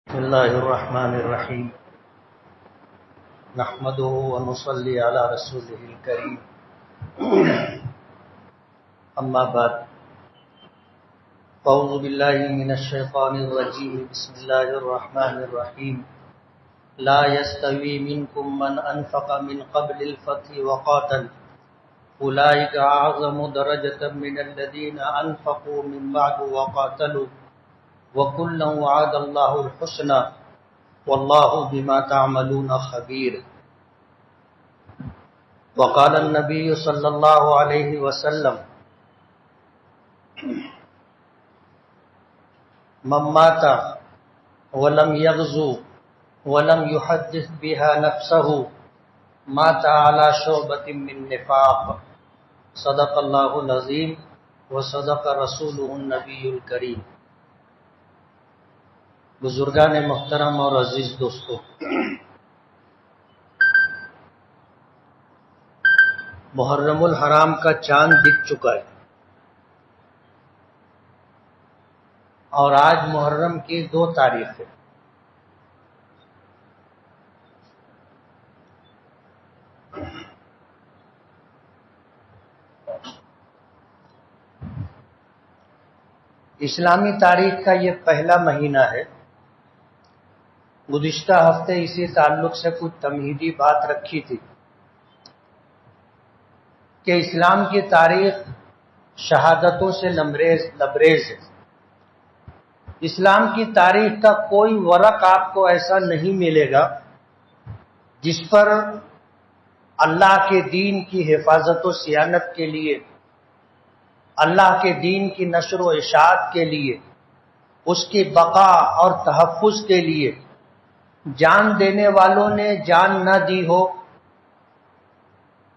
بسم الله الرحمن الرحيم نحمده ونصلي على رسوله الكريم أما بعد أعوذ بالله من الشيطان الرجيم بسم الله الرحمن الرحيم لا يستوي منكم من أنفق من قبل الفتح وقاتل أولئك أعظم درجة من الذين أنفقوا من بعد وقاتلوا وَكُلًّا وَعَدَ اللَّهُ الْحُسْنَى وَاللَّهُ بِمَا تَعْمَلُونَ خَبِيرٌ وقال النبي صلى الله عليه وسلم من مات ولم يغزو ولم يحدث بها نفسه مات على شعبة من نفاق صدق الله العظيم وصدق رسوله النبي الكريم۔ بزرگان محترم اور عزیز دوستو، محرم الحرام کا چاند دکھ چکا ہے اور آج محرم کی 2 تاریخ ہے۔ اسلامی تاریخ کا یہ پہلا مہینہ ہے۔ گزشتہ ہفتے اسی تعلق سے کچھ تمہیدی بات رکھی تھی کہ اسلام کی تاریخ شہادتوں سے لبریز ہے۔ اسلام کی تاریخ کا کوئی ورق آپ کو ایسا نہیں ملے گا جس پر اللہ کے دین کی حفاظت و صیانت کے لیے، اللہ کے دین کی نشر و اشاعت کے لیے، اس کی بقا اور تحفظ کے لیے جان دینے والوں نے جان نہ دی ہو،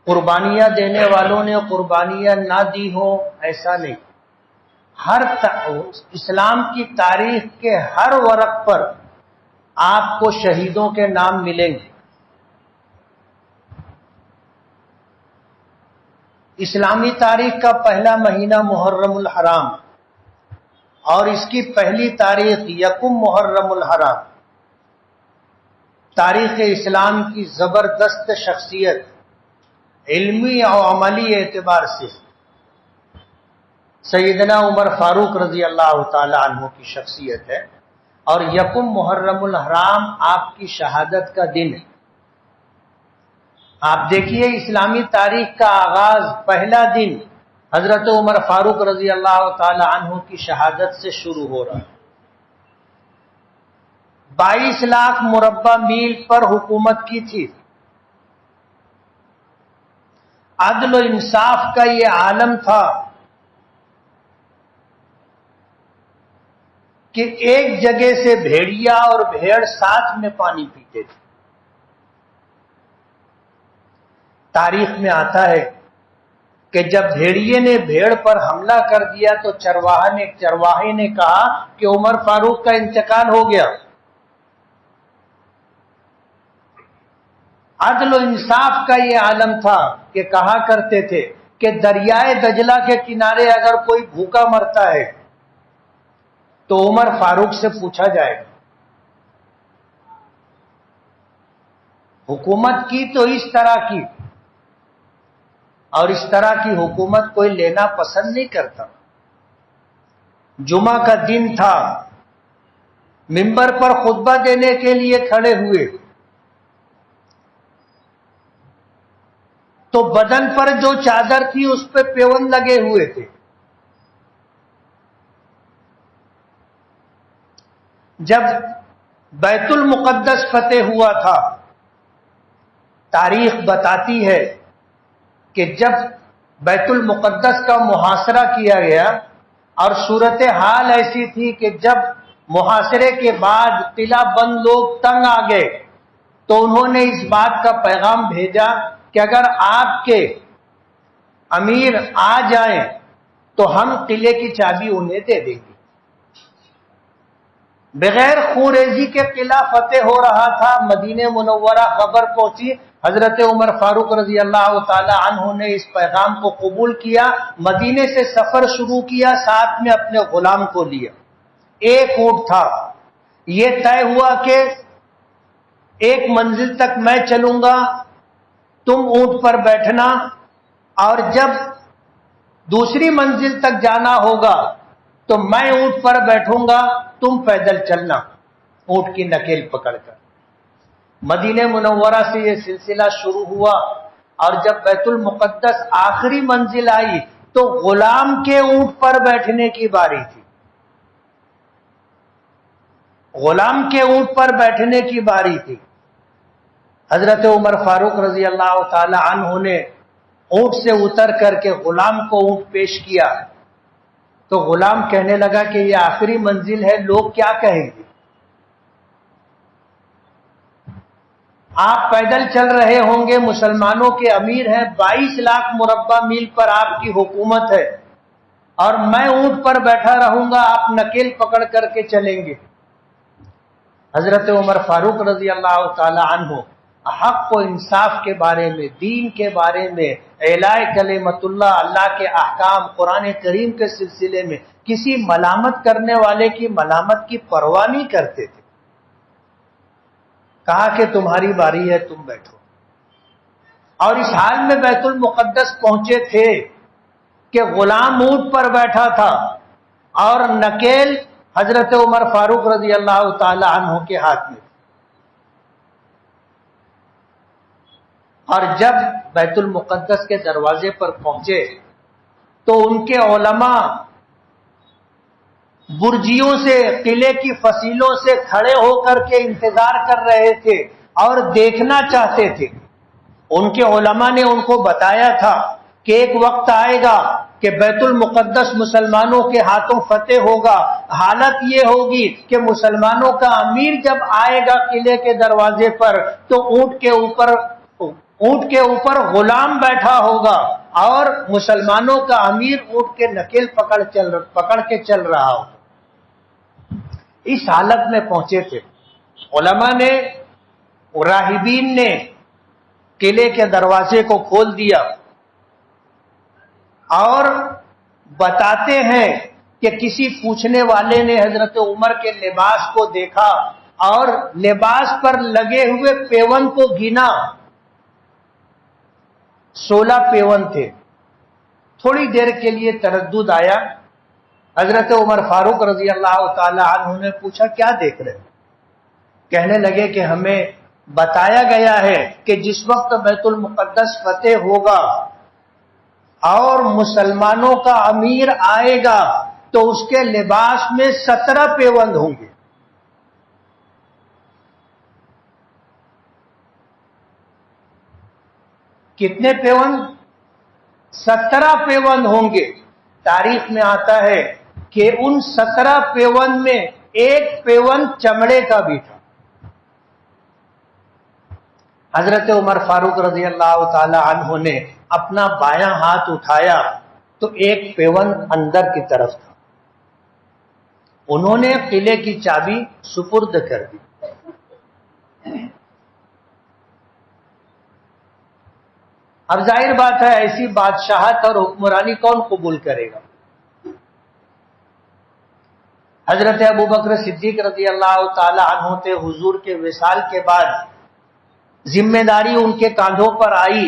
قربانیاں دینے والوں نے قربانیاں نہ دی ہو، ایسا نہیں۔ اسلام کی تاریخ کے ہر ورق پر آپ کو شہیدوں کے نام ملیں گے۔ اسلامی تاریخ کا پہلا مہینہ محرم الحرام اور اس کی پہلی تاریخ یکم محرم الحرام تاریخ اسلام کی زبردست شخصیت علمی اور عملی اعتبار سے سیدنا عمر فاروق رضی اللہ تعالی عنہ کی شخصیت ہے، اور یکم محرم الحرام آپ کی شہادت کا دن ہے۔ آپ دیکھیے اسلامی تاریخ کا آغاز پہلا دن حضرت عمر فاروق رضی اللہ تعالی عنہ کی شہادت سے شروع ہو رہا ہے۔ 22 لاکھ مربع میل پر حکومت کی تھی۔ عدل و انصاف کا یہ عالم تھا کہ ایک جگہ سے بھیڑیا اور بھیڑ ساتھ میں پانی پیتے تھے۔ تاریخ میں آتا ہے کہ جب بھیڑیے نے بھیڑ پر حملہ کر دیا تو چرواہے نے کہا کہ عمر فاروق کا انتقال ہو گیا۔ عدل و انصاف کا یہ عالم تھا کہ کہا کرتے تھے کہ دریائے دجلہ کے کنارے اگر کوئی بھوکا مرتا ہے تو عمر فاروق سے پوچھا جائے گا۔ حکومت کی تو اس طرح کی، اور اس طرح کی حکومت کوئی لینا پسند نہیں کرتا۔ جمعہ کا دن تھا، منبر پر خطبہ دینے کے لیے کھڑے ہوئے تو بدن پر جو چادر تھی اس پہ پیوند لگے ہوئے تھے۔ جب بیت المقدس فتح ہوا تھا، تاریخ بتاتی ہے کہ جب بیت المقدس کا محاصرہ کیا گیا اور صورتحال ایسی تھی کہ جب محاصرے کے بعد قلعہ بند لوگ تنگ آ گئے تو انہوں نے اس بات کا پیغام بھیجا کہ اگر آپ کے امیر آ جائیں تو ہم قلعے کی چابی انہیں دے دیں گے۔ بغیر خونریزی کے قلعہ فتح ہو رہا تھا۔ مدینہ منورہ خبر پہنچی، حضرت عمر فاروق رضی اللہ تعالی عنہ نے اس پیغام کو قبول کیا، مدینے سے سفر شروع کیا، ساتھ میں اپنے غلام کو لیا۔ ایک اونٹ تھا، یہ طے ہوا کہ ایک منزل تک میں چلوں گا، تم اونٹ پر بیٹھنا، اور جب دوسری منزل تک جانا ہوگا تو میں اونٹ پر بیٹھوں گا، تم پیدل چلنا اونٹ کی نکیل پکڑ کر۔ مدینہ منورہ سے یہ سلسلہ شروع ہوا، اور جب بیت المقدس آخری منزل آئی تو غلام کے اونٹ پر بیٹھنے کی باری تھی، غلام کے اونٹ پر بیٹھنے کی باری تھی۔ حضرت عمر فاروق رضی اللہ تعالی عنہ نے اونٹ سے اتر کر کے غلام کو اونٹ پیش کیا، تو غلام کہنے لگا کہ یہ آخری منزل ہے، لوگ کیا کہیں گے؟ آپ پیدل چل رہے ہوں گے، مسلمانوں کے امیر ہیں، 22 لاکھ مربع میل پر آپ کی حکومت ہے، اور میں اونٹ پر بیٹھا رہوں گا، آپ نکیل پکڑ کر کے چلیں گے۔ حضرت عمر فاروق رضی اللہ تعالی عنہ حق و انصاف کے بارے میں، دین کے بارے میں، اعلاء کلمت اللہ، اللہ کے احکام، قرآن کریم کے سلسلے میں کسی ملامت کرنے والے کی ملامت کی پرواہ نہیں کرتے تھے۔ کہا کہ تمہاری باری ہے، تم بیٹھو۔ اور اس حال میں بیت المقدس پہنچے تھے کہ غلام اونٹ پر بیٹھا تھا اور نکیل حضرت عمر فاروق رضی اللہ تعالی عنہ کے ہاتھ میں۔ اور جب بیت المقدس کے دروازے پر پہنچے تو ان کے علماء برجیوں سے، قلعے کی فصیلوں سے کھڑے ہو کر کے انتظار کر رہے تھے اور دیکھنا چاہتے تھے۔ ان کے علماء نے ان کو بتایا تھا کہ ایک وقت آئے گا کہ بیت المقدس مسلمانوں کے ہاتھوں فتح ہوگا، حالت یہ ہوگی کہ مسلمانوں کا امیر جب آئے گا قلعے کے دروازے پر تو اونٹ کے اوپر غلام بیٹھا ہوگا اور مسلمانوں کا امیر اونٹ کے نکیل پکڑ کے چل رہا ہوگا۔ اس حالت میں پہنچے تھے علماء نے، راہبین نے قلعے کے دروازے کو کھول دیا اور بتاتے ہیں کہ کسی پوچھنے والے نے حضرت عمر کے لباس کو دیکھا اور لباس پر لگے ہوئے پیون کو گنا، 16 پیون تھے۔ تھوڑی دیر کے لیے تردد آیا، حضرت عمر فاروق رضی اللہ تعالی عنہ نے پوچھا کیا دیکھ رہے؟ کہنے لگے کہ ہمیں بتایا گیا ہے کہ جس وقت بیت المقدس فتح ہوگا اور مسلمانوں کا امیر آئے گا تو اس کے لباس میں 17 پیوند ہوں گے۔ کتنے پیوند؟ 17 پیوند ہوں گے۔ تاریخ میں آتا ہے کہ ان 17 پیوند میں ایک پیوند چمڑے کا بھی تھا۔ حضرت عمر فاروق رضی اللہ تعالی عنہ نے اپنا بایاں ہاتھ اٹھایا تو ایک پیوند اندر کی طرف تھا۔ انہوں نے قلعے کی چابی سپرد کر دی۔ اب ظاہر بات ہے ایسی بادشاہت اور حکمرانی کون قبول کرے گا؟ حضرت ابوبکر صدیق رضی اللہ تعالی عنہ سے حضور کے وصال کے بعد ذمہ داری ان کے کاندھوں پر آئی۔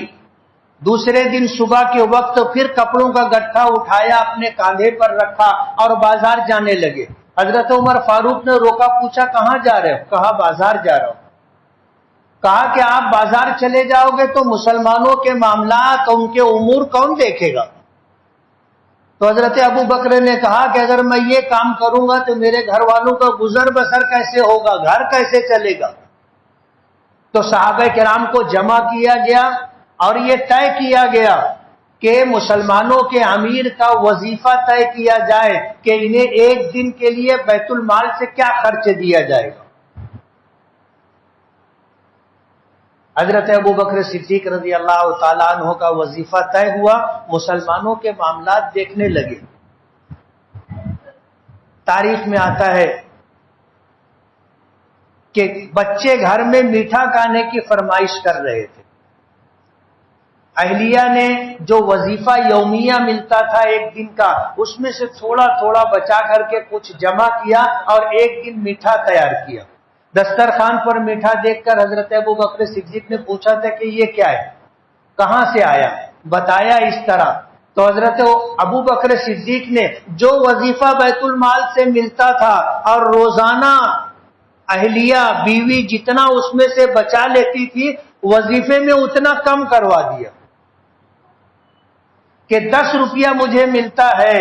دوسرے دن صبح کے وقت پھر کپڑوں کا گٹھا اٹھایا، اپنے کاندھے پر رکھا اور بازار جانے لگے۔ حضرت عمر فاروق نے روکا، پوچھا کہاں جا رہے ہو؟ کہا بازار جا رہا ہوں۔ کہا کہ آپ بازار چلے جاؤ گے تو مسلمانوں کے معاملات، ان کے امور کون دیکھے گا؟ تو حضرت ابو بکر نے کہا کہ اگر میں یہ کام کروں گا تو میرے گھر والوں کا گزر بسر کیسے ہوگا، گھر کیسے چلے گا؟ تو صحابہ کرام کو جمع کیا گیا اور یہ طے کیا گیا کہ مسلمانوں کے امیر کا وظیفہ طے کیا جائے کہ انہیں ایک دن کے لیے بیت المال سے کیا خرچ دیا جائے گا۔ حضرت ابوبکر صدیق رضی اللہ تعالیٰ عنہ کا وظیفہ طے ہوا، مسلمانوں کے معاملات دیکھنے لگے۔ تاریخ میں آتا ہے کہ بچے گھر میں میٹھا کھانے کی فرمائش کر رہے تھے، اہلیہ نے جو وظیفہ یومیہ ملتا تھا ایک دن کا، اس میں سے تھوڑا تھوڑا بچا کر کے کچھ جمع کیا اور ایک دن میٹھا تیار کیا۔ دسترخوان پر میٹھا دیکھ کر حضرت ابوبکر صدیق نے پوچھا تھا کہ یہ کیا ہے، کہاں سے آیا؟ بتایا اس طرح۔ تو حضرت ابوبکر صدیق نے جو وظیفہ بیت المال سے ملتا تھا اور روزانہ اہلیہ بیوی جتنا اس میں سے بچا لیتی تھی، وظیفے میں اتنا کم کروا دیا کہ 10 روپیہ مجھے ملتا ہے،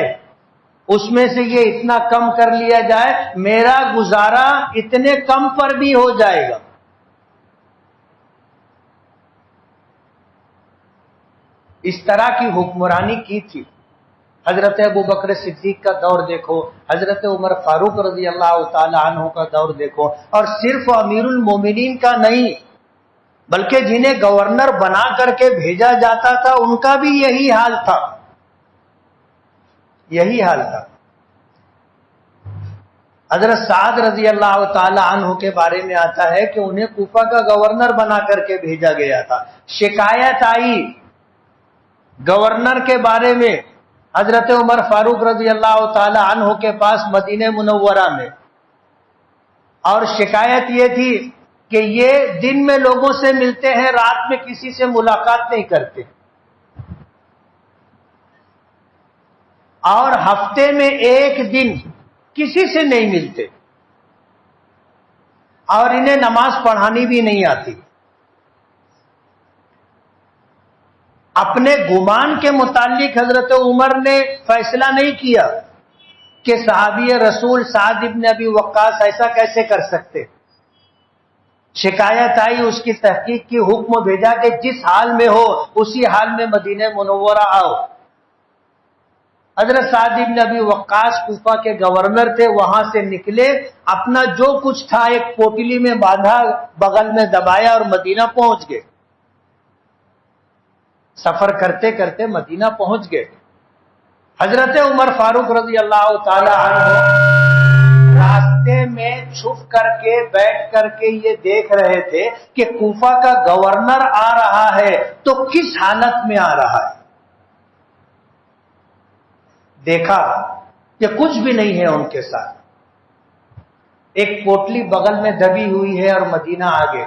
اس میں سے یہ اتنا کم کر لیا جائے، میرا گزارا اتنے کم پر بھی ہو جائے گا۔ اس طرح کی حکمرانی کی تھی۔ حضرت ابوبکر صدیق کا دور دیکھو، حضرت عمر فاروق رضی اللہ تعالی عنہ کا دور دیکھو، اور صرف امیر المومنین کا نہیں بلکہ جنہیں گورنر بنا کر کے بھیجا جاتا تھا ان کا بھی یہی حال تھا، یہی حال تھا۔ حضرت سعد رضی اللہ تعالی عنہ کے بارے میں آتا ہے کہ انہیں کوفہ کا گورنر بنا کر کے بھیجا گیا تھا۔ شکایت آئی گورنر کے بارے میں حضرت عمر فاروق رضی اللہ تعالی عنہ کے پاس مدینہ منورہ میں، اور شکایت یہ تھی کہ یہ دن میں لوگوں سے ملتے ہیں، رات میں کسی سے ملاقات نہیں کرتے، اور ہفتے میں ایک دن کسی سے نہیں ملتے، اور انہیں نماز پڑھانی بھی نہیں آتی۔ اپنے گمان کے متعلق حضرت عمر نے فیصلہ نہیں کیا کہ صحابی رسول سعد ابن ابی وقاص ایسا کیسے کر سکتے۔ شکایت آئی، اس کی تحقیق کی، حکم بھیجا کہ جس حال میں ہو اسی حال میں مدینہ منورہ آؤ۔ حضرت سعد ابن ابی وقاص کوفہ کے گورنر تھے، وہاں سے نکلے، اپنا جو کچھ تھا ایک پوٹلی میں باندھا، بغل میں دبایا اور مدینہ پہنچ گئے۔ سفر کرتے کرتے مدینہ پہنچ گئے۔ حضرت عمر فاروق رضی اللہ تعالی عنہ راستے میں چھپ کر کے بیٹھ کر کے یہ دیکھ رہے تھے کہ کوفہ کا گورنر آ رہا ہے تو کس حالت میں آ رہا ہے۔ دیکھا کہ کچھ بھی نہیں ہے ان کے ساتھ، ایک پوٹلی بغل میں دبی ہوئی ہے اور مدینہ آگے۔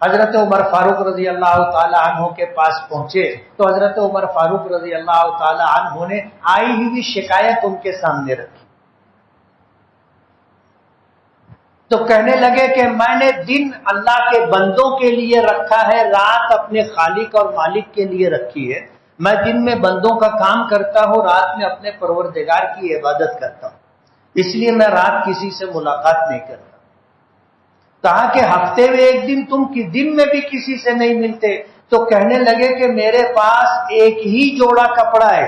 حضرت عمر فاروق رضی اللہ تعالی عنہ کے پاس پہنچے تو حضرت عمر فاروق رضی اللہ تعالی عنہ نے آئی ہوئی شکایت ان کے سامنے رکھی، تو کہنے لگے کہ میں نے دن اللہ کے بندوں کے لیے رکھا ہے، رات اپنے خالق اور مالک کے لیے رکھی ہے۔ میں دن میں بندوں کا کام کرتا ہوں، رات میں اپنے پروردگار کی عبادت کرتا ہوں، اس لیے میں رات کسی سے ملاقات نہیں کرتا۔ کہا کہ ہفتے میں ایک دن تم دن میں بھی کسی سے نہیں ملتے، تو کہنے لگے کہ میرے پاس ایک ہی جوڑا کپڑا ہے،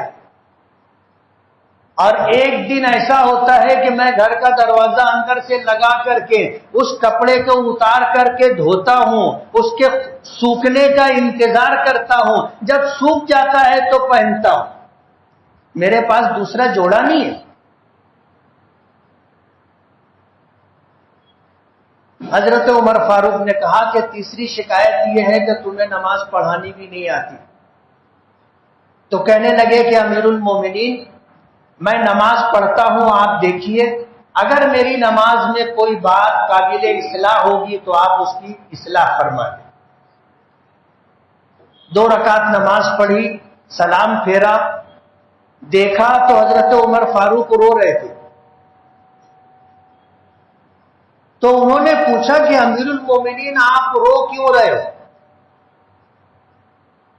اور ایک دن ایسا ہوتا ہے کہ میں گھر کا دروازہ اندر سے لگا کر کے اس کپڑے کو اتار کر کے دھوتا ہوں، اس کے سوکھنے کا انتظار کرتا ہوں، جب سوکھ جاتا ہے تو پہنتا ہوں، میرے پاس دوسرا جوڑا نہیں ہے۔ حضرت عمر فاروق نے کہا کہ تیسری شکایت یہ ہے کہ تمہیں نماز پڑھانی بھی نہیں آتی۔ تو کہنے لگے کہ امیر المومنین میں نماز پڑھتا ہوں، آپ دیکھیے اگر میری نماز میں کوئی بات قابل اصلاح ہوگی تو آپ اس کی اصلاح فرما دیں۔ 2 رکعت نماز پڑھی، سلام پھیرا، دیکھا تو حضرت عمر فاروق رو رہے تھے۔ تو انہوں نے پوچھا کہ امیر المومنین آپ رو کیوں رہے ہو؟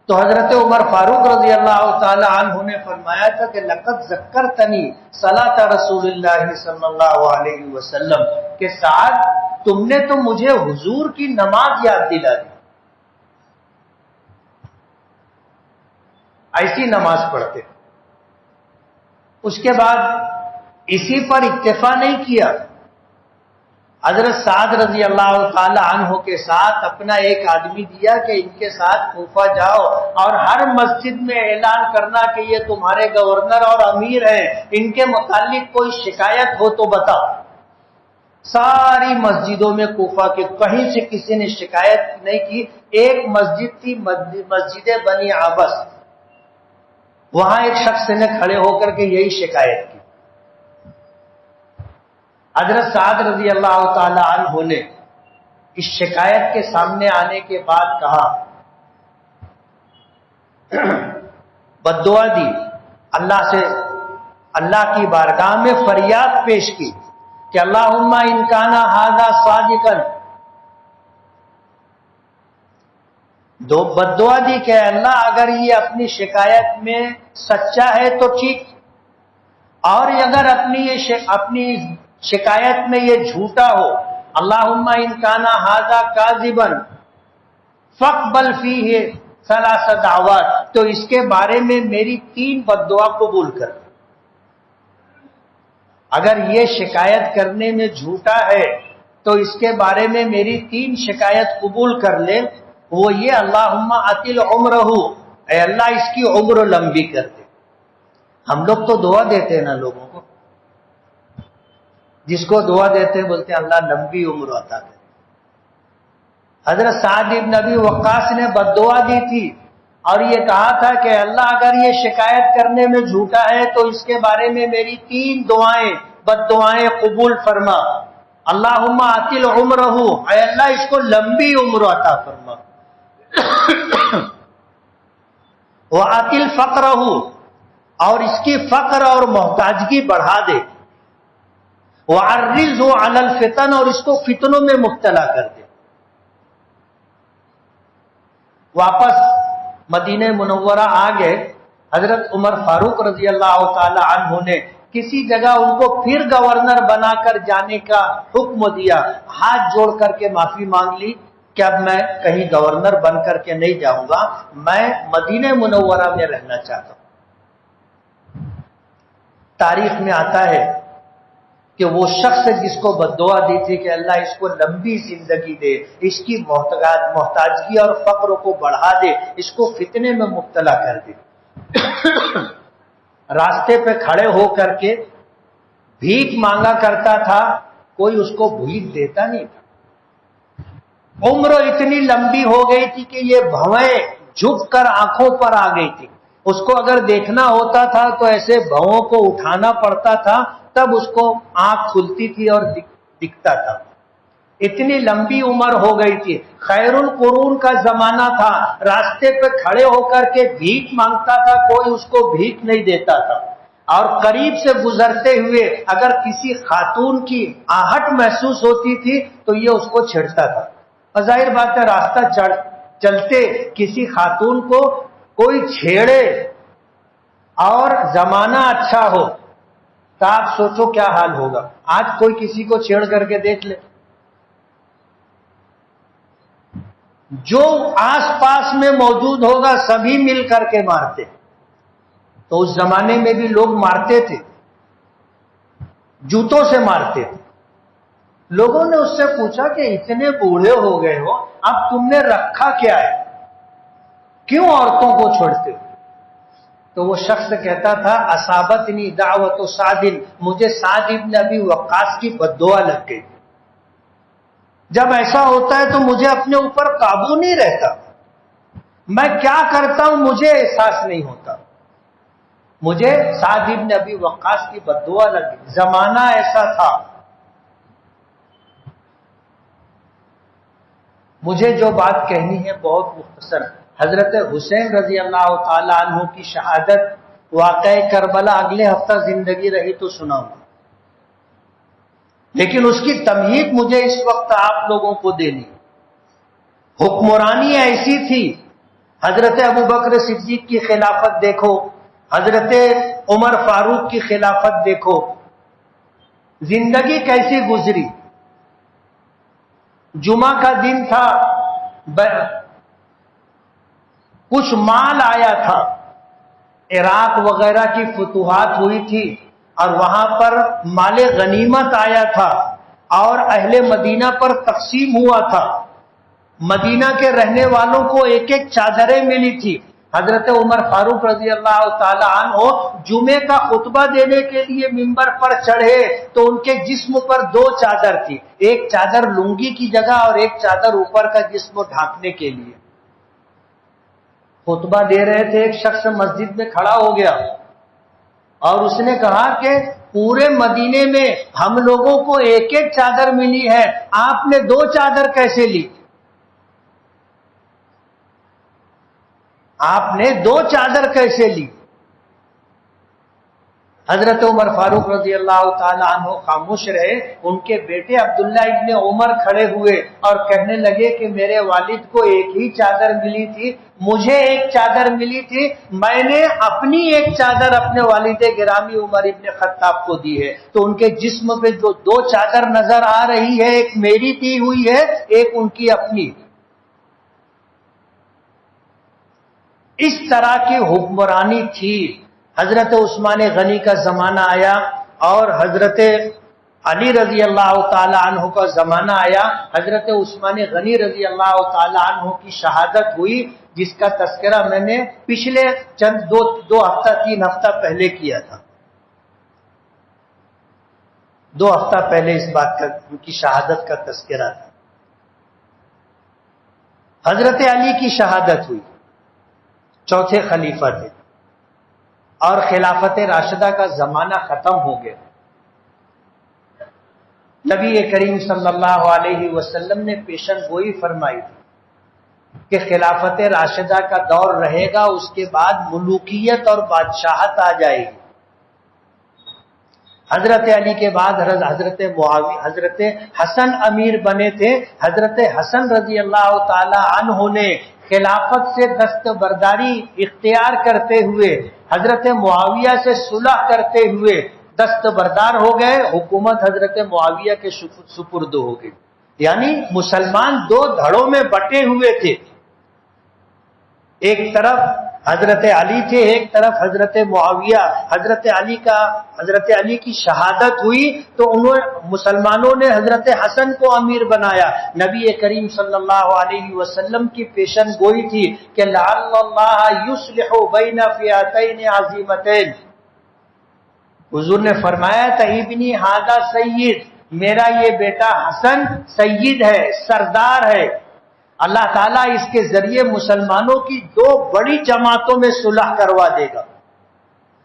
تو حضرت عمر فاروق رضی اللہ تعالی عنہ نے فرمایا تھا کہ لقد ذکرتنی صلاۃ رسول اللہ صلی اللہ علیہ وسلم، کہ سعد تم نے تو مجھے حضور کی نماز یاد دلا دی۔ ایسی نماز پڑھتے۔ اس کے بعد اسی پر اکتفا نہیں کیا، حضرت سعد رضی اللہ تعالی عنہ کے ساتھ اپنا ایک آدمی دیا کہ ان کے ساتھ کوفہ جاؤ اور ہر مسجد میں اعلان کرنا کہ یہ تمہارے گورنر اور امیر ہیں، ان کے متعلق کوئی شکایت ہو تو بتاؤ۔ ساری مسجدوں میں کوفہ کے کہیں سے کسی نے شکایت نہیں کی. ایک مسجد تھی مسجد بنی عبس، وہاں ایک شخص نے کھڑے ہو کر کے یہی شکایت کی. حضرت سعد رضی اللہ تعالی عنہ نے اس شکایت کے سامنے آنے کے بعد کہا، بددعا دی، اللہ سے، اللہ کی بارگاہ میں فریاد پیش کی کہ اللہم ان کان ھذا صادقا، بددعا دی کہ اللہ اگر یہ اپنی شکایت میں سچا ہے تو ٹھیک، اور اگر اپنی شکایت میں یہ جھوٹا ہو، اللہم ان کان ھذا کاذبا فاقبل فیہ ثلاث دعوات، تو اس کے بارے میں میری 3 بددعا قبول کر. اگر یہ شکایت کرنے میں جھوٹا ہے تو اس کے بارے میں میری 3 شکایت قبول کر لے. وہ یہ، اللہم اطل عمرہ، اے اللہ اس کی عمر لمبی کر دے. ہم لوگ تو دعا دیتے ہیں نا لوگوں کو، جس کو دعا دیتے ہیں بولتے ہیں اللہ لمبی عمر عطا کرے. حضرت سعد بن ابی وقاص نے بددعا دی تھی اور یہ کہا تھا کہ اللہ اگر یہ شکایت کرنے میں جھوٹا ہے تو اس کے بارے میں میری 3 بددعائیں قبول فرما. اللہم اطل عمرہ، اے اللہ اس کو لمبی عمر عطا فرما. وَأَطِلْ فَقْرَهُ، اور اس کی فقر اور محتاجگی بڑھا دے. وَعَرِّضْهُ عَلَى الْفِتَنِ، اور اس کو فتنوں میں مبتلا کر دے. واپس مدینہ منورہ آ گئے. حضرت عمر فاروق رضی اللہ تعالی عنہ نے کسی جگہ ان کو پھر گورنر بنا کر جانے کا حکم دیا. ہاتھ جوڑ کر کے معافی مانگ لی کہ اب میں کہیں گورنر بن کر کے نہیں جاؤں گا، میں مدینہ منورہ میں رہنا چاہتا ہوں. تاریخ میں آتا ہے کہ وہ شخص جس کو بددعا دی تھی کہ اللہ اس کو لمبی زندگی دے، اس کی محتاجگی اور فقر کو بڑھا دے، اس کو فتنے میں مبتلا کر دے، راستے پہ کھڑے ہو کر کے بھیک مانگا کرتا تھا، کوئی اس کو بھیک دیتا نہیں تھا. عمر اتنی لمبی ہو گئی تھی کہ یہ بھویں جھک کر آنکھوں پر آ گئی تھی. اس کو اگر دیکھنا ہوتا تھا تو ایسے بھووں کو اٹھانا پڑتا تھا، تب اس کو آنکھ کھلتی تھی اور دکھتا تھا. اتنی لمبی عمر ہو گئی تھی. خیر القرون کا زمانہ تھا، راستے پہ کھڑے ہو کر کے بھیک مانگتا تھا، کوئی اس کو بھیک نہیں دیتا تھا. اور قریب سے گزرتے ہوئے اگر کسی خاتون کی آہٹ محسوس ہوتی تھی تو یہ اس کو چھیڑتا تھا. ظاہر بات ہے راستہ چلتے کسی خاتون کو کوئی چھیڑے اور زمانہ اچھا ہو تو آپ سوچو کیا حال ہوگا. آج کوئی کسی کو چھیڑ کر کے دیکھ لے، جو آس پاس میں موجود ہوگا سبھی مل کر کے مارتے. تو اس زمانے میں بھی لوگ مارتے تھے، جوتوں سے مارتے تھے. لوگوں نے اس سے پوچھا کہ اتنے بوڑھے ہو گئے ہو، اب تم نے رکھا کیا ہے، کیوں عورتوں کو چھوڑتے ہو؟ تو وہ شخص کہتا تھا اصابتنی دعوت سعد، مجھے سعد ابن ابی وقاص کی بددعا لگ گئی. جب ایسا ہوتا ہے تو مجھے اپنے اوپر قابو نہیں رہتا، میں کیا کرتا ہوں مجھے احساس نہیں ہوتا. مجھے سعد ابن ابی وقاص کی بددعا لگ گئی. زمانہ ایسا تھا. مجھے جو بات کہنی ہے بہت مختصر. حضرت حسین رضی اللہ تعالی عنہ کی شہادت واقعہ کربلا اگلے ہفتہ زندگی رہی تو سناؤں گا، لیکن اس کی تمہید مجھے اس وقت آپ لوگوں کو دینی. حکمرانی ایسی تھی. حضرت ابوبکر صدیق کی خلافت دیکھو، حضرت عمر فاروق کی خلافت دیکھو، زندگی کیسی گزری. جمعہ کا دن تھا، کچھ مال آیا تھا، عراق وغیرہ کی فتوحات ہوئی تھی اور وہاں پر مال غنیمت آیا تھا اور اہل مدینہ پر تقسیم ہوا تھا. مدینہ کے رہنے والوں کو ایک ایک چادریں ملی تھی. حضرت عمر فاروق رضی اللہ تعالی عنہ جمعے کا خطبہ دینے کے لیے ممبر پر چڑھے تو ان کے جسم پر دو چادر تھی، ایک چادر لنگی کی جگہ اور ایک چادر اوپر کا جسم ڈھانکنے کے لیے۔ خطبہ دے رہے تھے، ایک شخص مسجد میں کھڑا ہو گیا اور اس نے کہا کہ پورے مدینے میں ہم لوگوں کو ایک ایک چادر ملی ہے، آپ نے دو چادر کیسے لی؟ آپ نے دو چادر کیسے لی؟ حضرت عمر فاروق رضی اللہ تعالی عنہ خاموش رہے۔ ان کے بیٹے عبداللہ ابن عمر کھڑے ہوئے اور کہنے لگے کہ میرے والد کو ایک ہی چادر ملی تھی، مجھے ایک چادر ملی تھی، میں نے اپنی ایک چادر اپنے والد گرامی عمر ابن خطاب کو دی ہے۔ تو ان کے جسم پہ جو دو چادر نظر آ رہی ہے، ایک میری دی ہوئی ہے، ایک ان کی اپنی۔ اس طرح کی حکمرانی تھی۔ حضرت عثمان غنی کا زمانہ آیا اور حضرت علی رضی اللہ تعالی عنہ کا زمانہ آیا۔ حضرت عثمان غنی رضی اللہ تعالی عنہ کی شہادت ہوئی، جس کا تذکرہ میں نے پچھلے چند دو ہفتہ تین ہفتہ پہلے کیا تھا۔ 2 ہفتہ پہلے اس بات کا، ان کی شہادت کا تذکرہ تھا۔ حضرت علی کی شہادت ہوئی، چوتھے خلیفہ تھے اور خلافت راشدہ کا زمانہ ختم ہو گیا۔ نبی کریم صلی اللہ علیہ وسلم نے پیشن گوئی فرمائی تھی کہ خلافت راشدہ کا دور رہے گا، اس کے بعد ملوکیت اور بادشاہت آ جائے گی۔ حضرت علی کے بعد حضرت معاویہ، حضرت حسن امیر بنے تھے۔ حضرت حسن رضی اللہ تعالی عنہ نے خلافت سے دستبرداری اختیار کرتے ہوئے حضرت معاویہ سے صلح کرتے ہوئے دستبردار ہو گئے، حکومت حضرت معاویہ کے سپرد ہو گئی۔ یعنی مسلمان 2 دھڑوں میں بٹے ہوئے تھے، ایک طرف حضرت علی تھے، ایک طرف حضرت معاویہ۔ حضرت علی کی شہادت ہوئی تو مسلمانوں نے حضرت حسن کو امیر بنایا۔ نبی کریم صلی اللہ علیہ وسلم کی پیشن گوئی تھی کہ لعل اللہ یصلح بین فئتین عظیمتین۔ حضور نے فرمایا تھا ابنی ھذا سید، میرا یہ بیٹا حسن سید ہے، سردار ہے، اللہ تعالیٰ اس کے ذریعے مسلمانوں کی 2 بڑی جماعتوں میں صلح کروا دے گا۔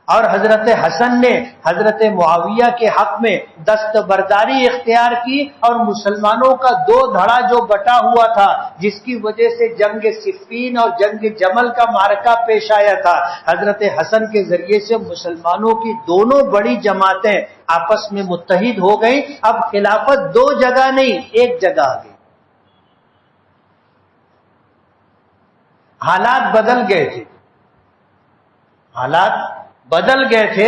اور حضرت حسن نے حضرت معاویہ کے حق میں دستبرداری اختیار کی اور مسلمانوں کا 2 دھڑا جو بٹا ہوا تھا، جس کی وجہ سے جنگ صفین اور جنگ جمل کا معرکہ پیش آیا تھا، حضرت حسن کے ذریعے سے مسلمانوں کی دونوں بڑی جماعتیں آپس میں متحد ہو گئیں۔ اب خلافت 2 جگہ نہیں، ایک جگہ آ گئی۔ حالات بدل گئے تھے، حالات بدل گئے تھے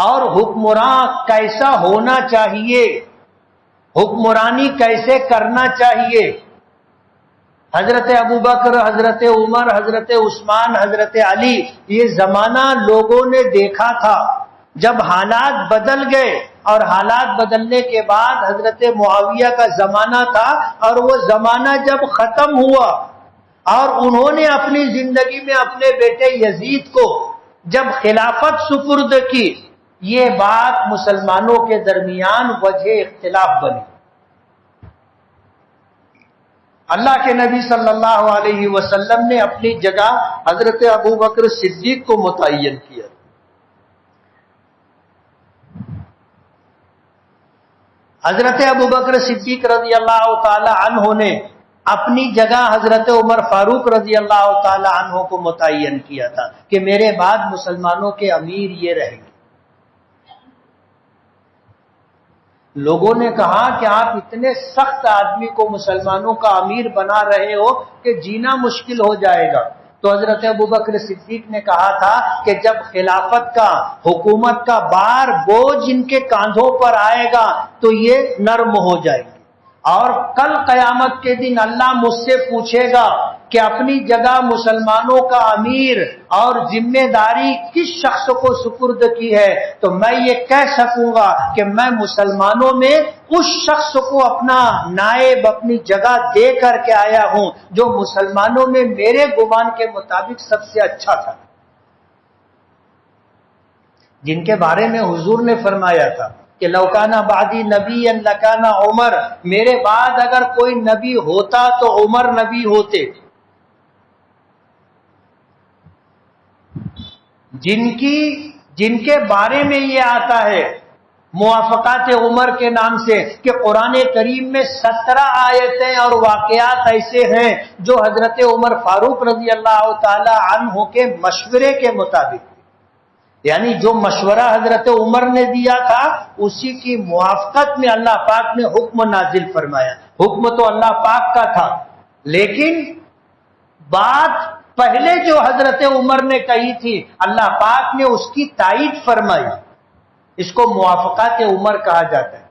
اور حکمراں کیسا ہونا چاہیے، حکمرانی کیسے کرنا چاہیے، حضرت ابوبکر، حضرت عمر، حضرت عثمان، حضرت علی، یہ زمانہ لوگوں نے دیکھا تھا۔ جب حالات بدل گئے اور حالات بدلنے کے بعد حضرت معاویہ کا زمانہ تھا، اور وہ زمانہ جب ختم ہوا اور انہوں نے اپنی زندگی میں اپنے بیٹے یزید کو جب خلافت سپرد کی، یہ بات مسلمانوں کے درمیان وجہ اختلاف بنی۔ اللہ کے نبی صلی اللہ علیہ وسلم نے اپنی جگہ حضرت ابوبکر صدیق کو متعین کیا۔ حضرت ابوبکر صدیق رضی اللہ تعالی عنہ نے اپنی جگہ حضرت عمر فاروق رضی اللہ تعالی عنہ کو متعین کیا تھا کہ میرے بعد مسلمانوں کے امیر یہ رہیں گے۔ لوگوں نے کہا کہ آپ اتنے سخت آدمی کو مسلمانوں کا امیر بنا رہے ہو کہ جینا مشکل ہو جائے گا۔ تو حضرت ابوبکر صدیق نے کہا تھا کہ جب خلافت کا، حکومت کا بار بوجھ ان کے کاندھوں پر آئے گا تو یہ نرم ہو جائیں گے، اور کل قیامت کے دن اللہ مجھ سے پوچھے گا کہ اپنی جگہ مسلمانوں کا امیر اور ذمہ داری کس شخص کو سپرد کی ہے، تو میں یہ کہہ سکوں گا کہ میں مسلمانوں میں اس شخص کو اپنا نائب اپنی جگہ دے کر کے آیا ہوں جو مسلمانوں میں میرے گمان کے مطابق سب سے اچھا تھا، جن کے بارے میں حضور نے فرمایا تھا کہ لوکانا بعدی نبی لکانا عمر، میرے بعد اگر کوئی نبی ہوتا تو عمر نبی ہوتے، جن کے بارے میں یہ آتا ہے موافقات عمر کے نام سے کہ قرآن کریم میں 17 آیتیں اور واقعات ایسے ہیں جو حضرت عمر فاروق رضی اللہ تعالی عنہ کے مشورے کے مطابق، یعنی جو مشورہ حضرت عمر نے دیا تھا اسی کی موافقت میں اللہ پاک نے حکم نازل فرمایا۔ حکم تو اللہ پاک کا تھا، لیکن بات پہلے جو حضرت عمر نے کہی تھی اللہ پاک نے اس کی تائید فرمائی، اس کو موافقات عمر کہا جاتا ہے۔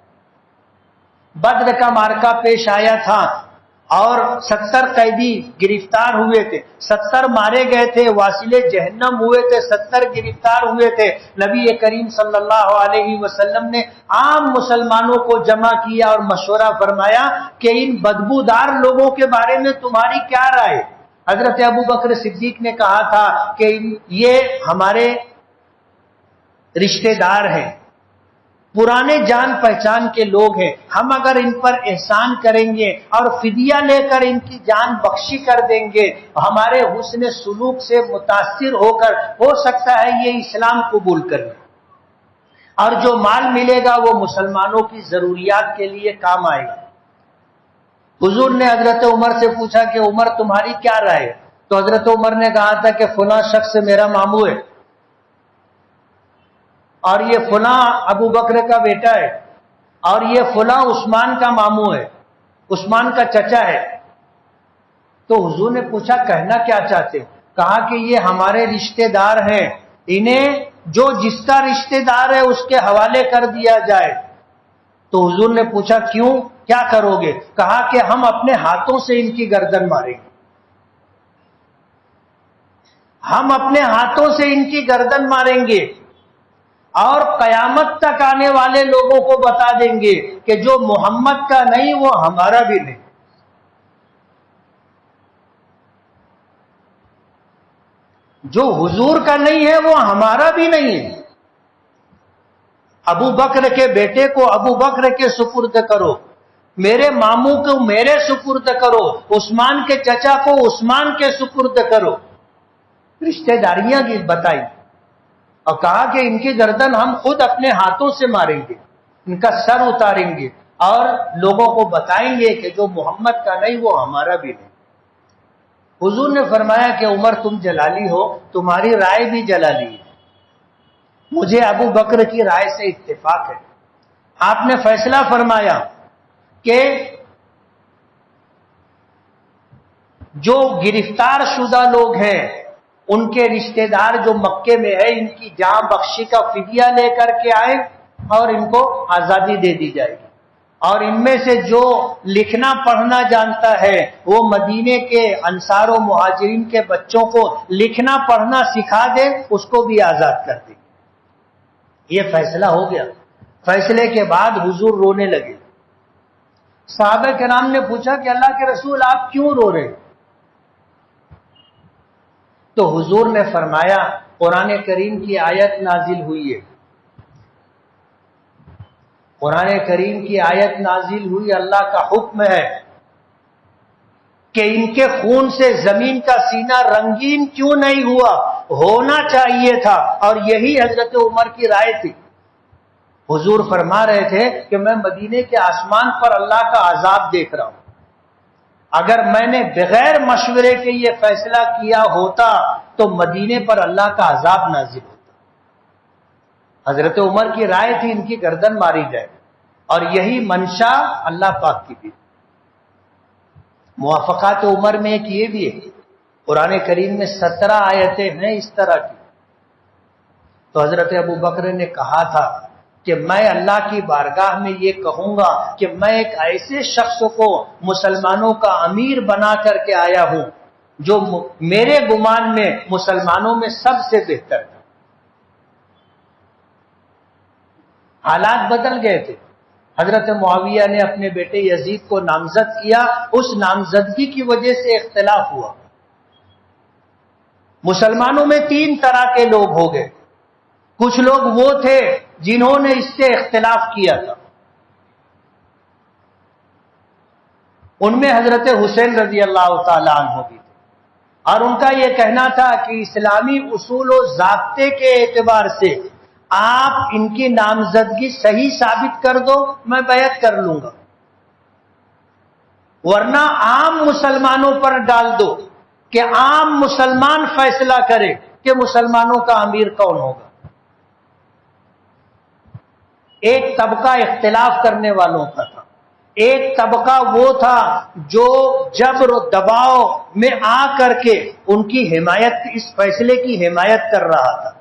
بدر کا معرکہ پیش آیا تھا اور 70 قیدی گرفتار ہوئے تھے، 70 مارے گئے تھے، واصل جہنم ہوئے تھے، 70 گرفتار ہوئے تھے۔ نبی کریم صلی اللہ علیہ وسلم نے عام مسلمانوں کو جمع کیا اور مشورہ فرمایا کہ ان بدبودار لوگوں کے بارے میں تمہاری کیا رائے؟ حضرت ابو بکر صدیق نے کہا تھا کہ یہ ہمارے رشتہ دار ہیں، پرانے جان پہچان کے لوگ ہیں، ہم اگر ان پر احسان کریں گے اور فدیہ لے کر ان کی جان بخشی کر دیں گے، ہمارے حسن سلوک سے متاثر ہو کر ہو سکتا ہے یہ اسلام قبول کر لیں، اور جو مال ملے گا وہ مسلمانوں کی ضروریات کے لیے کام آئے گا۔ حضور نے حضرت عمر سے پوچھا کہ عمر تمہاری کیا رائے ہے؟ تو حضرت عمر نے کہا تھا کہ فلاں شخص میرا ماموں ہے اور یہ فلاں ابو بکر کا بیٹا ہے اور یہ فلاں عثمان کا ماموں ہے، عثمان کا چچا ہے۔ تو حضور نے پوچھا کہنا کیا چاہتے؟ کہا کہ یہ ہمارے رشتہ دار ہیں، انہیں جو جس کا رشتہ دار ہے اس کے حوالے کر دیا جائے۔ تو حضور نے پوچھا کیوں، کیا کرو گے؟ کہا کہ ہم اپنے ہاتھوں سے ان کی گردن ماریں گے، ہم اپنے ہاتھوں سے ان کی گردن ماریں گے اور قیامت تک آنے والے لوگوں کو بتا دیں گے کہ جو محمد کا نہیں وہ ہمارا بھی نہیں، جو حضور کا نہیں ہے وہ ہمارا بھی نہیں ہے۔ ابو بکر کے بیٹے کو ابو بکر کے سپرد کرو، میرے ماموں کو میرے سپرد کرو، عثمان کے چچا کو عثمان کے سپرد کرو، رشتہ داریاں بتائی اور کہا کہ ان کی گردن ہم خود اپنے ہاتھوں سے ماریں گے، ان کا سر اتاریں گے اور لوگوں کو بتائیں گے کہ جو محمد کا نہیں وہ ہمارا بھی نہیں۔ حضور نے فرمایا کہ عمر تم جلالی ہو، تمہاری رائے بھی جلالی ہے، مجھے ابو بکر کی رائے سے اتفاق ہے۔ آپ نے فیصلہ فرمایا کہ جو گرفتار شدہ لوگ ہیں ان کے رشتہ دار جو مکے میں ہے ان کی جان بخشی کا فدیہ لے کر کے آئے اور ان کو آزادی دے دی جائے گی، اور ان میں سے جو لکھنا پڑھنا جانتا ہے وہ مدینے کے انصار و مہاجرین کے بچوں کو لکھنا پڑھنا سکھا دے، اس کو بھی آزاد کر دے۔ یہ فیصلہ ہو گیا۔ فیصلے کے بعد حضور رونے لگے۔ صحابہ کرام نے پوچھا کہ اللہ کے رسول آپ کیوں رو رہے؟ تو حضور نے فرمایا قرآن کریم کی آیت نازل ہوئی ہے، قرآن کریم کی آیت نازل ہوئی، اللہ کا حکم ہے کہ ان کے خون سے زمین کا سینہ رنگین کیوں نہیں ہوا، ہونا چاہیے تھا، اور یہی حضرت عمر کی رائے تھی۔ حضور فرما رہے تھے کہ میں مدینے کے آسمان پر اللہ کا عذاب دیکھ رہا ہوں، اگر میں نے بغیر مشورے کے یہ فیصلہ کیا ہوتا تو مدینے پر اللہ کا عذاب نازل ہوتا۔ حضرت عمر کی رائے تھی ان کی گردن ماری جائے، اور یہی منشا اللہ پاک کی بھی۔ موافقات عمر میں ایک یہ بھی ہے، قرآن کریم میں 17 آیتیں ہیں اس طرح کی۔ تو حضرت ابو بکر نے کہا تھا کہ میں اللہ کی بارگاہ میں یہ کہوں گا کہ میں ایک ایسے شخص کو مسلمانوں کا امیر بنا کر کے آیا ہوں جو میرے گمان میں مسلمانوں میں سب سے بہتر تھا۔ حالات بدل گئے تھے۔ حضرت معاویہ نے اپنے بیٹے یزید کو نامزد کیا، اس نامزدگی کی وجہ سے اختلاف ہوا۔ مسلمانوں میں 3 طرح کے لوگ ہو گئے۔ کچھ لوگ وہ تھے جنہوں نے اس سے اختلاف کیا تھا، ان میں حضرت حسین رضی اللہ تعالی عنہ بھی تھے، اور ان کا یہ کہنا تھا کہ اسلامی اصول و ضابطے کے اعتبار سے آپ ان کی نامزدگی صحیح ثابت کر دو، میں بیعت کر لوں گا، ورنہ عام مسلمانوں پر ڈال دو کہ عام مسلمان فیصلہ کرے کہ مسلمانوں کا امیر کون ہوگا۔ ایک طبقہ اختلاف کرنے والوں کا تھا، ایک طبقہ وہ تھا جو جبر و دباؤ میں آ کر کے ان کی حمایت، اس فیصلے کی حمایت کر رہا تھا،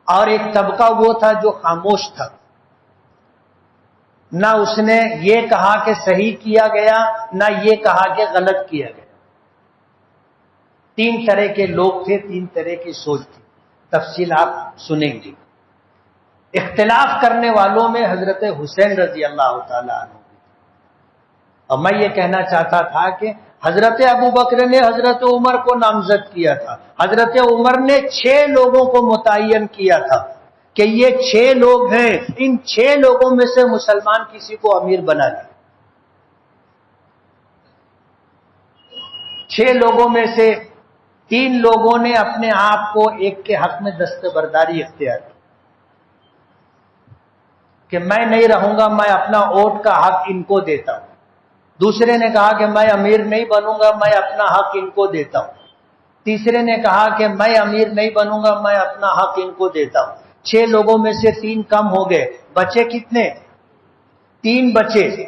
اور ایک طبقہ وہ تھا جو خاموش تھا، نہ اس نے یہ کہا کہ صحیح کیا گیا، نہ یہ کہا کہ غلط کیا گیا۔ 3 طرح کے لوگ تھے، 3 طرح کی سوچ تھی، تفصیل آپ سنیں گے۔ اختلاف کرنے والوں میں حضرت حسین رضی اللہ تعالی عنہ، اور میں یہ کہنا چاہتا تھا کہ حضرت ابو بکر نے حضرت عمر کو نامزد کیا تھا، حضرت عمر نے 6 لوگوں کو متعین کیا تھا کہ یہ 6 لوگ ہیں، ان 6 لوگوں میں سے مسلمان کسی کو امیر بنا دے۔ 6 لوگوں میں سے 3 لوگوں نے اپنے آپ کو ایک کے حق میں دستبرداری اختیار کی کہ میں نہیں رہوں گا، میں اپنا ووٹ کا حق ان کو دیتا ہوں۔ دوسرے نے کہا کہ میں امیر نہیں بنوں گا، میں اپنا حق ان کو دیتا ہوں۔ تیسرے نے کہا کہ میں امیر نہیں بنوں گا، میں اپنا حق ان کو دیتا ہوں۔ 6 لوگوں میں سے 3 کم ہو گئے، بچے کتنے؟ 3 بچے تھے،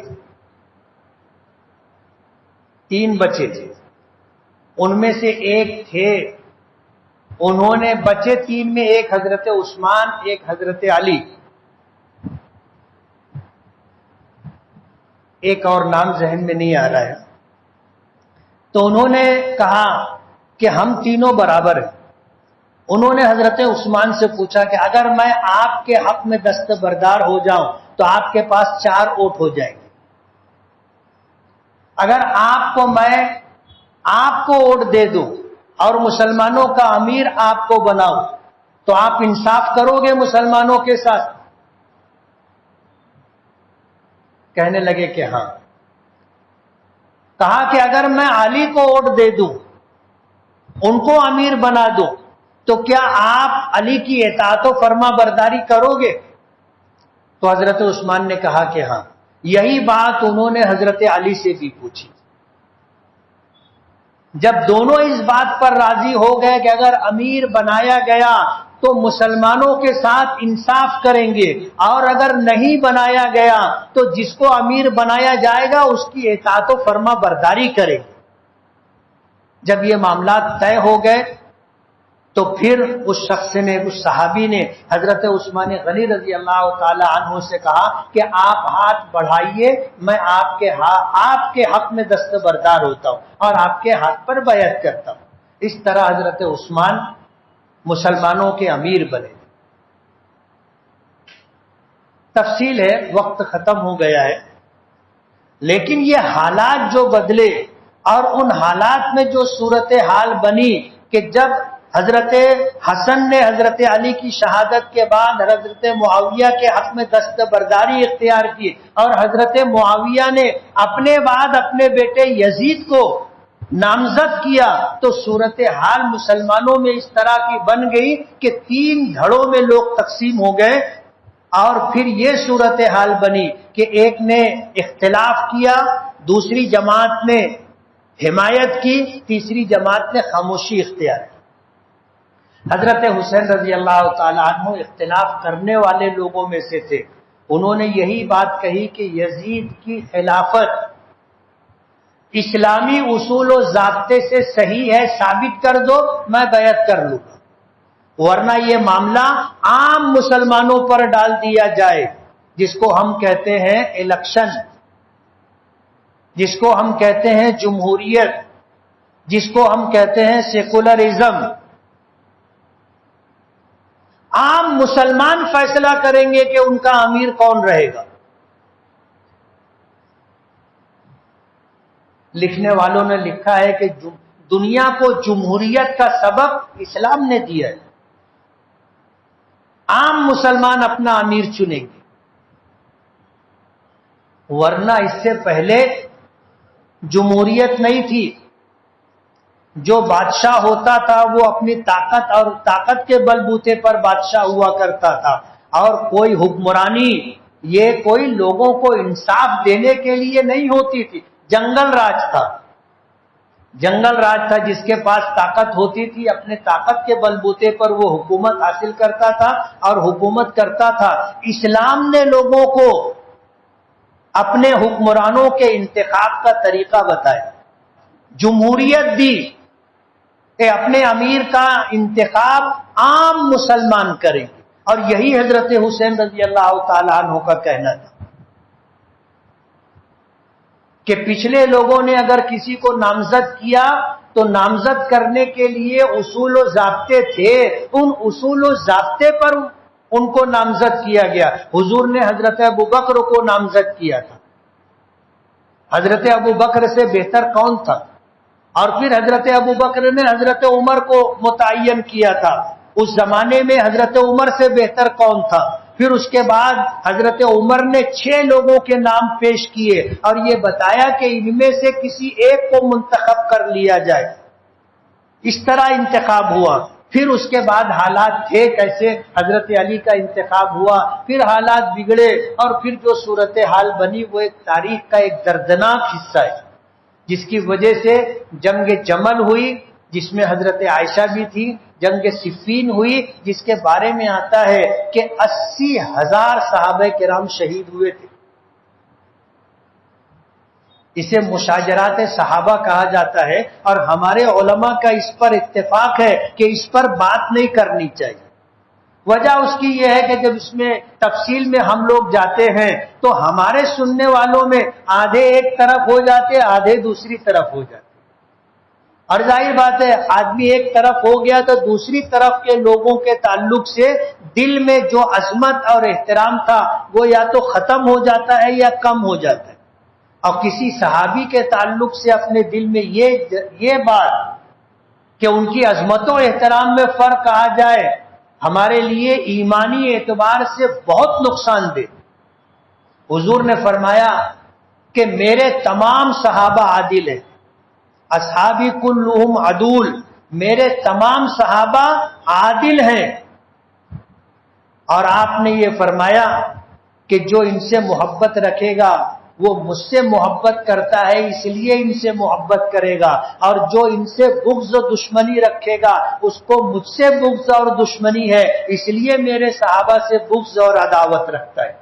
3 بچے تھے، ان میں سے ایک تھے، انہوں نے بچے 3 میں ایک حضرت عثمان، ایک حضرت علی، ایک اور نام ذہن میں نہیں آ رہا ہے، تو انہوں نے کہا کہ ہم تینوں برابر ہیں۔ انہوں نے حضرت عثمان سے پوچھا کہ اگر میں آپ کے حق میں دستبردار ہو جاؤں تو آپ کے پاس 4 ووٹ ہو جائیں گے، اگر میں آپ کو ووٹ دے دوں اور مسلمانوں کا امیر آپ کو بناؤں تو آپ انصاف کرو گے مسلمانوں کے ساتھ؟ کہنے لگے کہ ہاں۔ کہا کہ اگر میں علی کو ووٹ دے دوں، ان کو امیر بنا دوں، تو کیا آپ علی کی اطاعت و فرما برداری کرو گے؟ تو حضرت عثمان نے کہا کہ ہاں۔ یہی بات انہوں نے حضرت علی سے بھی پوچھی۔ جب دونوں اس بات پر راضی ہو گئے کہ اگر امیر بنایا گیا تو مسلمانوں کے ساتھ انصاف کریں گے، اور اگر نہیں بنایا گیا تو جس کو امیر بنایا جائے گا اس کی اطاعت و فرما برداری کریں گے۔ جب یہ معاملات طے ہو گئے تو پھر اس شخص نے، اس صحابی نے حضرت عثمان غنی رضی اللہ تعالی عنہ سے کہا کہ آپ ہاتھ بڑھائیے، میں آپ کے حق میں دستبردار ہوتا ہوں اور آپ کے ہاتھ پر بیعت کرتا ہوں۔ اس طرح حضرت عثمان مسلمانوں کے امیر بنے۔ تفصیل ہے، وقت ختم ہو گیا ہے، لیکن یہ حالات جو بدلے اور ان حالات میں جو صورتحال بنی کہ جب حضرت حسن نے حضرت علی کی شہادت کے بعد حضرت معاویہ کے حق میں دستبرداری اختیار کی، اور حضرت معاویہ نے اپنے بعد اپنے بیٹے یزید کو نامزد کیا، تو صورتحال مسلمانوں میں اس طرح کی بن گئی کہ 3 دھڑوں میں لوگ تقسیم ہو گئے، اور پھر یہ صورتحال بنی کہ ایک نے اختلاف کیا، دوسری جماعت نے حمایت کی، تیسری جماعت نے خاموشی اختیار کی۔ حضرت حسین رضی اللہ تعالی عنہ اختلاف کرنے والے لوگوں میں سے تھے، انہوں نے یہی بات کہی کہ یزید کی خلافت اسلامی اصول و ضابطے سے صحیح ہے، ثابت کر دو، میں بیعت کر لوں گا۔ ورنہ یہ معاملہ عام مسلمانوں پر ڈال دیا جائے، جس کو ہم کہتے ہیں الیکشن، جس کو ہم کہتے ہیں جمہوریت، جس کو ہم کہتے ہیں سیکولرزم، عام مسلمان فیصلہ کریں گے کہ ان کا امیر کون رہے گا۔ لکھنے والوں نے لکھا ہے کہ دنیا کو جمہوریت کا سبق اسلام نے دیا ہے، عام مسلمان اپنا امیر چنیں گے، ورنہ اس سے پہلے جمہوریت نہیں تھی۔ جو بادشاہ ہوتا تھا وہ اپنی طاقت کے بل بوتے پر بادشاہ ہوا کرتا تھا، اور کوئی حکمرانی یہ کوئی لوگوں کو انصاف دینے کے لیے نہیں ہوتی تھی، جنگل راج تھا، جنگل راج تھا، جس کے پاس طاقت ہوتی تھی اپنے طاقت کے بل بوتے پر وہ حکومت حاصل کرتا تھا اور حکومت کرتا تھا۔ اسلام نے لوگوں کو اپنے حکمرانوں کے انتخاب کا طریقہ بتایا، جمہوریت دی کہ اپنے امیر کا انتخاب عام مسلمان کریں گے، اور یہی حضرت حسین رضی اللہ تعالیٰ عنہ کا کہنا تھا کہ پچھلے لوگوں نے اگر کسی کو نامزد کیا تو نامزد کرنے کے لیے اصول و ضابطے تھے، ان اصول و ضابطے پر ان کو نامزد کیا گیا۔ حضور نے حضرت ابوبکر کو نامزد کیا تھا، حضرت ابوبکر سے بہتر کون تھا؟ اور پھر حضرت ابوبکر نے حضرت عمر کو متعین کیا تھا، اس زمانے میں حضرت عمر سے بہتر کون تھا؟ پھر اس کے بعد حضرت عمر نے 6 لوگوں کے نام پیش کیے اور یہ بتایا کہ ان میں سے کسی ایک کو منتخب کر لیا جائے، اس طرح انتخاب ہوا۔ پھر اس کے بعد حالات تھے کیسے، حضرت علی کا انتخاب ہوا، پھر حالات بگڑے، اور پھر جو صورتحال بنی وہ ایک تاریخ کا ایک دردناک حصہ ہے، جس کی وجہ سے جنگ جمل ہوئی جس میں حضرت عائشہ بھی تھی، جنگ صفین ہوئی جس کے بارے میں آتا ہے کہ 80,000 صحابہ کرام شہید ہوئے تھے۔ اسے مشاجرات صحابہ کہا جاتا ہے، اور ہمارے علماء کا اس پر اتفاق ہے کہ اس پر بات نہیں کرنی چاہیے۔ وجہ اس کی یہ ہے کہ جب اس میں تفصیل میں ہم لوگ جاتے ہیں تو ہمارے سننے والوں میں آدھے ایک طرف ہو جاتے، آدھے دوسری طرف ہو جاتے، اور ظاہر بات ہے آدمی ایک طرف ہو گیا تو دوسری طرف کے لوگوں کے تعلق سے دل میں جو عظمت اور احترام تھا وہ یا تو ختم ہو جاتا ہے یا کم ہو جاتا ہے۔ اور کسی صحابی کے تعلق سے اپنے دل میں یہ بات کہ ان کی عظمت و احترام میں فرق آ جائے ہمارے لیے ایمانی اعتبار سے بہت نقصان دہ۔ حضور نے فرمایا کہ میرے تمام صحابہ عادل ہیں، اصحابی کلہم عدول، میرے تمام صحابہ عادل ہیں، اور آپ نے یہ فرمایا کہ جو ان سے محبت رکھے گا وہ مجھ سے محبت کرتا ہے اس لیے ان سے محبت کرے گا، اور جو ان سے بغض و دشمنی رکھے گا اس کو مجھ سے بغض اور دشمنی ہے اس لیے میرے صحابہ سے بغض اور عداوت رکھتا ہے۔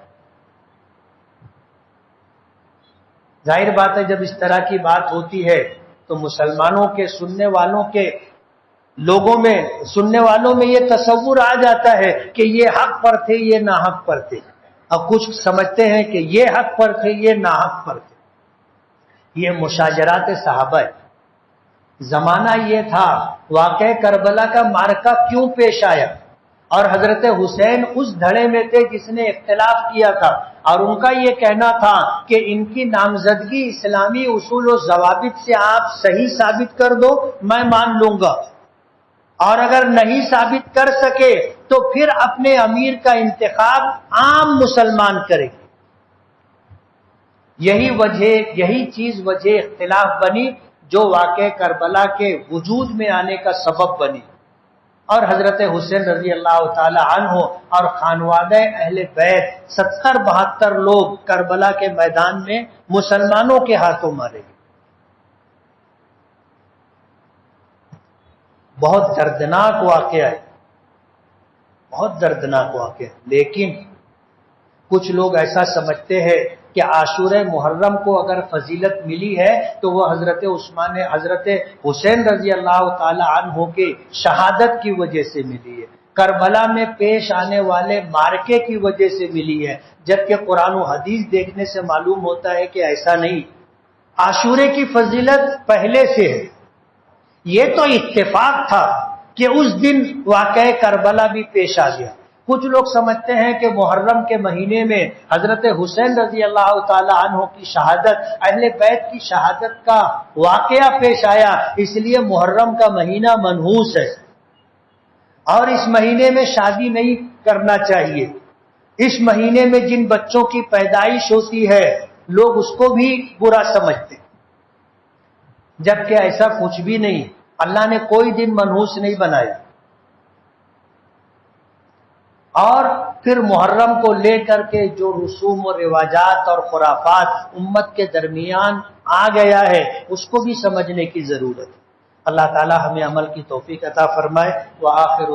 ظاہر بات ہے جب اس طرح کی بات ہوتی ہے تو مسلمانوں کے سننے والوں میں یہ تصور آ جاتا ہے کہ یہ حق پر تھے، یہ ناحق پر تھے، اور کچھ سمجھتے ہیں کہ یہ حق پر تھے، یہ ناحق پر تھے۔ یہ مشاجرات صحابہ ہے۔ زمانہ یہ تھا، واقعہ کربلا کا معرکہ کیوں پیش آیا، اور حضرت حسین اس دھڑے میں تھے جس نے اختلاف کیا تھا، اور ان کا یہ کہنا تھا کہ ان کی نامزدگی اسلامی اصول و ضوابط سے آپ صحیح ثابت کر دو میں مان لوں گا، اور اگر نہیں ثابت کر سکے تو پھر اپنے امیر کا انتخاب عام مسلمان کرے۔ یہی چیز وجہ اختلاف بنی جو واقع کربلا کے وجود میں آنے کا سبب بنی، اور حضرت حسین رضی اللہ تعالی عنہ اور خانوادہ اہل بیت 70-72 لوگ کربلا کے میدان میں مسلمانوں کے ہاتھوں مارے گئے۔ بہت دردناک واقعہ ہے، بہت دردناک واقعہ ہے، لیکن کچھ لوگ ایسا سمجھتے ہیں کہ عاشورہ محرم کو اگر فضیلت ملی ہے تو وہ حضرت حسین رضی اللہ تعالی عنہ کی شہادت کی وجہ سے ملی ہے۔ کربلا میں پیش آنے والے مارکے کی وجہ سے ملی ہے، جبکہ قرآن و حدیث دیکھنے سے معلوم ہوتا ہے کہ ایسا نہیں۔ عاشورے کی فضیلت پہلے سے ہے، یہ تو اتفاق تھا کہ اس دن واقعہ کربلا بھی پیش آ گیا۔ کچھ لوگ سمجھتے ہیں کہ محرم کے مہینے میں حضرت حسین رضی اللہ تعالی عنہ کی شہادت، اہل بیت کی شہادت کا واقعہ پیش آیا، اس لیے محرم کا مہینہ منحوس ہے اور اس مہینے میں شادی نہیں کرنا چاہیے۔ اس مہینے میں جن بچوں کی پیدائش ہوتی ہے لوگ اس کو بھی برا سمجھتے، جبکہ ایسا کچھ بھی نہیں، اللہ نے کوئی دن منحوس نہیں بنایا۔ اور پھر محرم کو لے کر کے جو رسوم و رواجات اور خرافات امت کے درمیان آ گیا ہے اس کو بھی سمجھنے کی ضرورت ہے۔ اللہ تعالی ہمیں عمل کی توفیق عطا فرمائے۔ وآخر